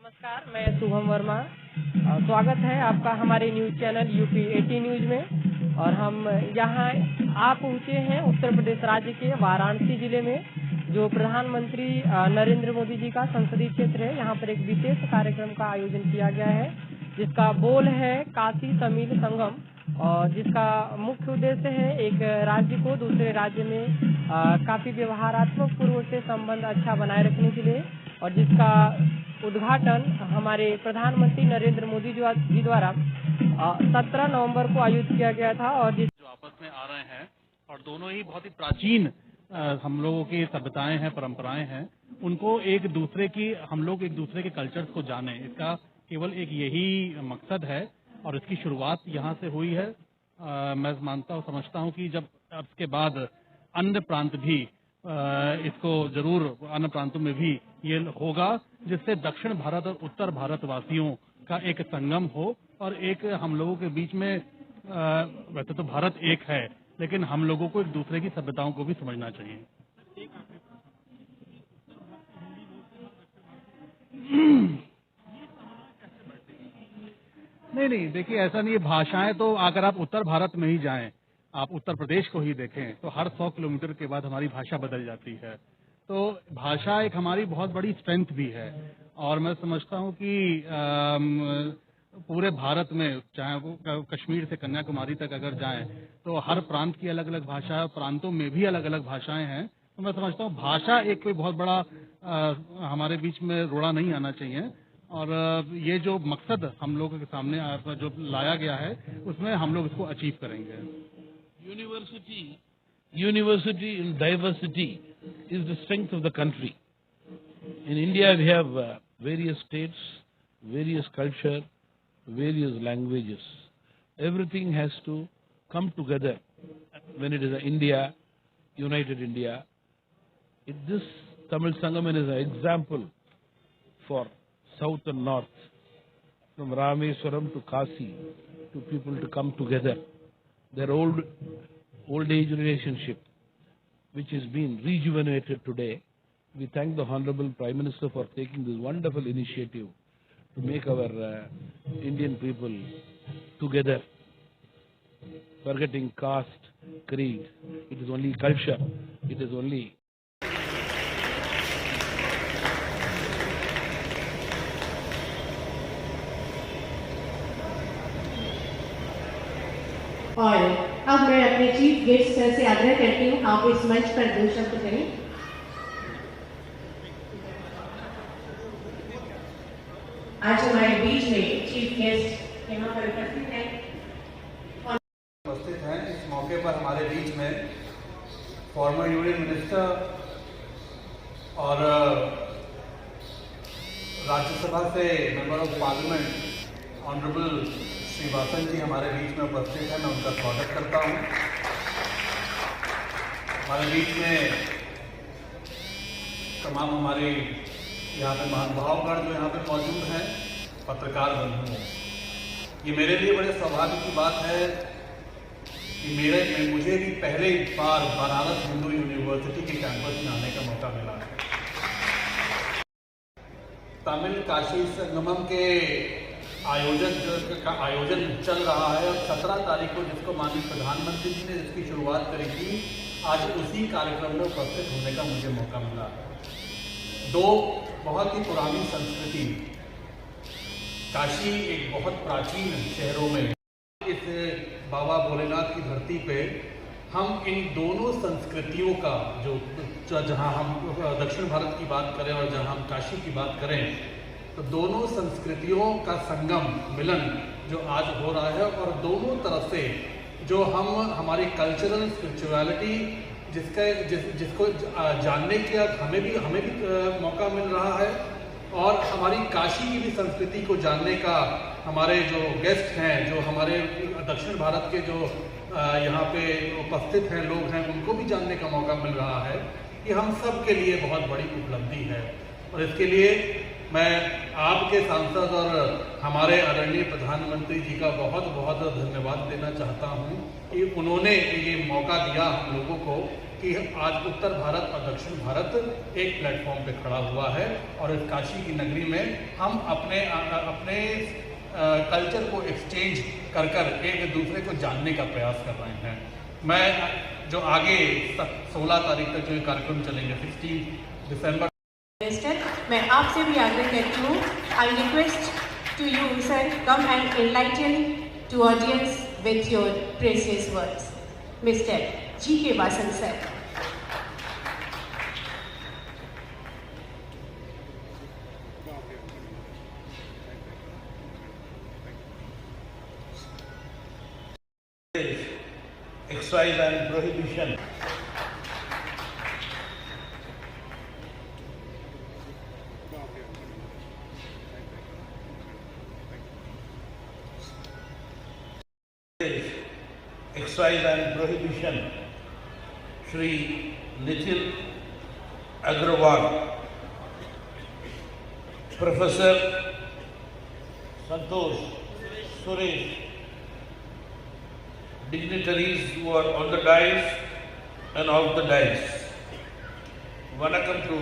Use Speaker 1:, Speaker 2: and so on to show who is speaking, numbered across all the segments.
Speaker 1: नमस्कार, मैं शुभम वर्मा। स्वागत है आपका हमारे न्यूज चैनल यूपी 80 न्यूज में। और हम यहाँ आप पहुँचे हैं उत्तर प्रदेश राज्य के वाराणसी जिले में, जो प्रधानमंत्री नरेंद्र मोदी जी का संसदीय क्षेत्र है। यहाँ पर एक विशेष कार्यक्रम का आयोजन किया गया है, जिसका बोल है काशी तमिल संगम, और जिसका मुख्य उद्देश्य है एक राज्य को दूसरे राज्य में काफी व्यवहारात्मक पूर्व से संबंध अच्छा बनाए रखने के लिए, और जिसका उद्घाटन हमारे प्रधानमंत्री नरेंद्र मोदी जी द्वारा 17 नवंबर को आयोजित किया गया था। और जो
Speaker 2: आपस में आ रहे हैं और दोनों ही बहुत ही प्राचीन हम लोगों की सभ्यताएं हैं, परंपराएं हैं, उनको हम लोग एक दूसरे के कल्चर्स को जाने, इसका केवल एक यही मकसद है। और इसकी शुरुआत यहाँ से हुई है। मैं समझता हूँ कि जब इसके बाद अन्य प्रांत भी इसको जरूर अन्य प्रांतों में भी ये होगा, जिससे दक्षिण भारत और उत्तर भारत वासियों का एक संगम हो, और एक हम लोगों के बीच में वैसे तो भारत एक है, लेकिन हम लोगों को एक दूसरे की सभ्यताओं को भी समझना चाहिए। नहीं, देखिए ऐसा नहीं है। भाषाएं तो अगर आप उत्तर भारत में ही जाएं, आप उत्तर प्रदेश को ही देखें, तो हर 100 किलोमीटर के बाद हमारी भाषा बदल जाती है। तो भाषा एक हमारी बहुत बड़ी स्ट्रेंथ भी है। और मैं समझता हूं कि पूरे भारत में, चाहे वो कश्मीर से कन्याकुमारी तक अगर जाएं, तो हर प्रांत की अलग अलग भाषा है, प्रांतों में भी अलग अलग भाषाएं हैं। तो मैं समझता हूं भाषा एक कोई बहुत बड़ा हमारे बीच में रोड़ा नहीं आना चाहिए। और ये जो मकसद हम लोगों के सामने जो लाया गया है, उसमें हम लोग इसको अचीव करेंगे।
Speaker 3: University in diversity is the strength of the country. In India, we have various states, various culture, various languages. Everything has to come together when it is India, united India. This Tamil Sangaman is an example for South and North, from Rameswaram to Kasi, to people to come together. Their old age relationship, which is being rejuvenated today. We thank the Honorable Prime Minister for taking this wonderful initiative to make our Indian people together, forgetting caste, creed. It is only culture. It is only
Speaker 4: और अब मैं अपने chief guest sir से आग्रह करती हूँ, आप इस मंच पर 2 शब्द करें। आज हमारे बीच में चीफ गेस्ट यहाँ पर उपस्थित
Speaker 5: हैं। इस मौके पर हमारे बीच में फॉर्मर यूनियन मिनिस्टर और राज्यसभा से member of parliament honourable Srivasan ji हमारे बीच में उपस्थित हैं। मैं उनका स्वागत करता हूं। हमारे बीच में तमाम हमारे यहाँ पे महानुभावगण जो यहाँ पे मौजूद हैं, पत्रकार बंधु। ये मेरे लिए बड़े सौभाग्य की बात है कि मुझे भी पहले बार बनारस हिंदू यूनिवर्सिटी के कैंपस में आने का मौका मिला है। तमिल काशी संगमम के आयोजन चल रहा है, और 17 तारीख को जिसको माननीय प्रधानमंत्री जी ने इसकी शुरुआत करी थी, आज उसी कार्यक्रम में उपस्थित होने का मुझे मौका मिला। 2 बहुत ही पुरानी संस्कृति, काशी एक बहुत प्राचीन शहरों में, इस बाबा भोलेनाथ की धरती पे हम इन दोनों संस्कृतियों का जो जहाँ हम दक्षिण भारत की बात करें और जहाँ हम काशी की बात करें, तो दोनों संस्कृतियों का संगम, मिलन जो आज हो रहा है, और दोनों तरफ से जो हमारी कल्चरल स्पिरिचुअलिटी जिसको जानने का हमें भी मौका मिल रहा है, और हमारी काशी की भी संस्कृति को जानने का हमारे जो गेस्ट हैं, जो हमारे दक्षिण भारत के जो यहाँ पे उपस्थित हैं लोग हैं, उनको भी जानने का मौका मिल रहा है। ये हम सब के लिए बहुत बड़ी उपलब्धि है, और इसके लिए मैं आपके सांसद और हमारे आदरणीय प्रधानमंत्री जी का बहुत बहुत धन्यवाद देना चाहता हूं कि उन्होंने ये मौका दिया हम लोगों को कि आज उत्तर भारत और दक्षिण भारत एक प्लेटफॉर्म पे खड़ा हुआ है और इस काशी की नगरी में हम अपने कल्चर को एक्सचेंज कर एक दूसरे को जानने का प्रयास कर रहे हैं। मैं जो आगे 16 तारीख तक जो कार्यक्रम चलेंगे 16 दिसंबर,
Speaker 4: मैं आपसे भी आग्रह करती हूँ, I request to you sir, come and enlighten to audience with your precious words. Mister G.K. Vasan sir.
Speaker 3: Excise and prohibition. Excise and prohibition. Shri Nitin Agrawal, Professor Santosh Suresh, dignitaries who are on the dais and off the dais. Vanakkam to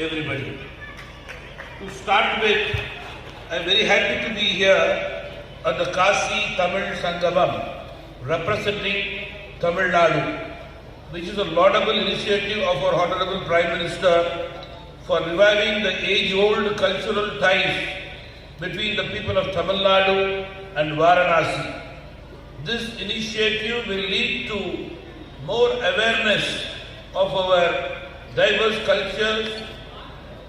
Speaker 3: everybody. To start with, I am very happy to be here at the Kasi Tamil Sangamam representing Tamil Nadu, which is a laudable initiative of our Honorable Prime Minister for reviving the age-old cultural ties between the people of Tamil Nadu and Varanasi. This initiative will lead to more awareness of our diverse cultures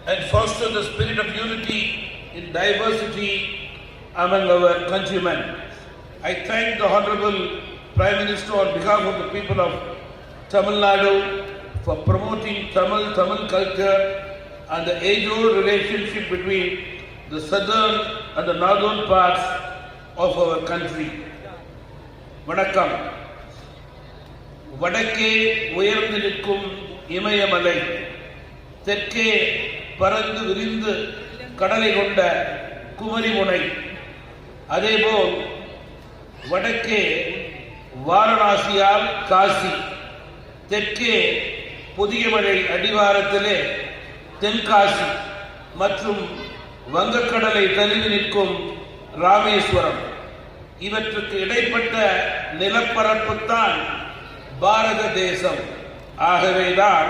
Speaker 3: and foster the spirit of unity in diversity among our countrymen. I thank the Honorable Prime Minister on behalf of the people of Tamil Nadu for promoting Tamil culture and the age-old relationship between the southern and the northern parts of our country. வணக்கம். வடக்கே உயர்ந்து நிற்கும் இமயமலை, தெற்கே பறந்து விரிந்து கடலை கொண்ட குமரிமுனை, அதேபோல் வடக்கே வாரணாசியால் காசி, தெற்கே பொதியமலை அடிவாரத்திலே தென்காசி மற்றும் வங்கக்கடலை தழுவி நிற்கும் ராமேஸ்வரம், இவற்றுக்கு இடைப்பட்ட நிலப்பரப்புத்தான் பாரத தேசம். ஆகவேதான்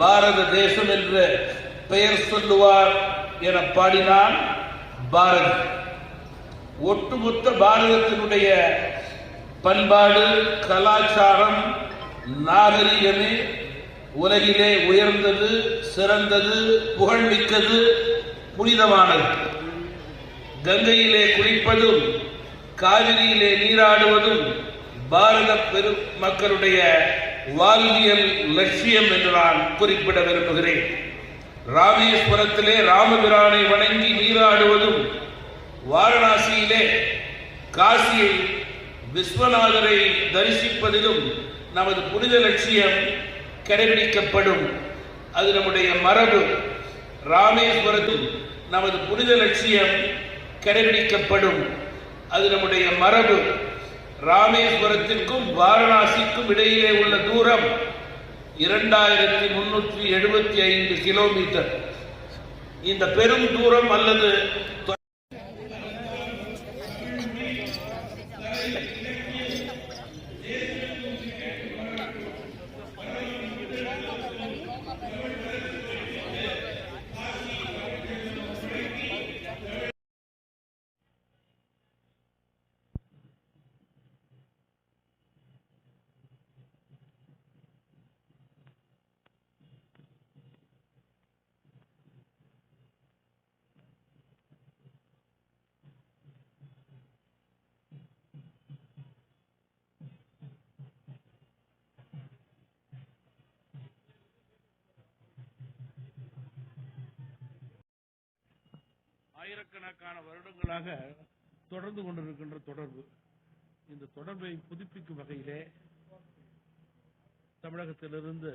Speaker 3: பாரத தேசம் என்று பெயர் சொல்லுவார் என பாடினான் பாரதி. ஒட்டுமொத்த பாரதத்தினுடைய பண்பாடு, கலாச்சாரம், நாகரிகமே உலகிலே உயர்ந்தது, சிறந்தது, புகழ்மிக்கது, புனிதமானது. கங்கையிலே குளிப்பதும் காவிரியிலே நீராடுவதும் பாரத மக்களுடைய வாழ்வியல் லட்சியம் என்று நான் குறிப்பிட விரும்புகிறேன். ராமேஸ்வரத்திலே ராமபிரானை வணங்கி நீராடுவதும், வாரணாசியிலே காசியை விஸ்வநாதரை தரிசிப்பதிலும் நமது புனித லட்சியம் கடைபிடிக்கப்படும். அது நம்முடைய மரபு. ராமேஸ்வரத்தில் நமது புனித லட்சியம் கடைபிடிக்கப்படும். அது நம்முடைய மரபு. ராமேஸ்வரத்திற்கும் வாரணாசிக்கும் இடையிலே உள்ள தூரம் 2375 கிலோமீட்டர். இந்த பெரும் தூரம் அல்லது ஆயிரக்கணக்கான வருடங்களாக தொடர்ந்து கொண்டிருக்கின்ற தொடர்பு. இந்த தொடர்பை புதுப்பிக்கும் வகையிலே தமிழகத்திலிருந்து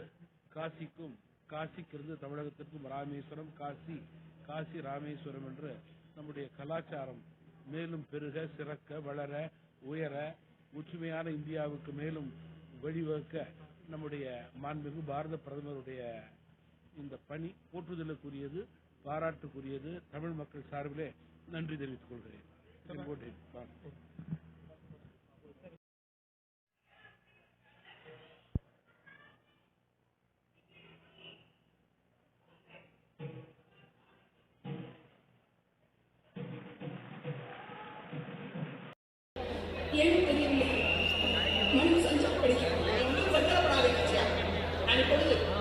Speaker 3: காசிக்கும், காசிக்கிருந்து தமிழகத்திற்கும் ராமேஸ்வரம், காசி, காசி ராமேஸ்வரம் என்ற நம்முடைய கலாச்சாரம் மேலும் பெருக, சிறக்க, வளர, உயர, ஒற்றுமையான இந்தியாவுக்கு மேலும் வழிவகுக்க நம்முடைய மாண்புமிகு பாரத பிரதமருடைய இந்த பணி போற்றுதலுக்குரியது, பாராட்டுக்குரியது. தமிழ் மக்கள் சார்பிலே நன்றி தெரிவித்துக் கொள்கிறேன்.
Speaker 6: ஏன் தெரியவில்லை. மண் சஞ்சப்படுகிறார். வருத்தப்படாத கட்சியா. நான் இப்பொழுது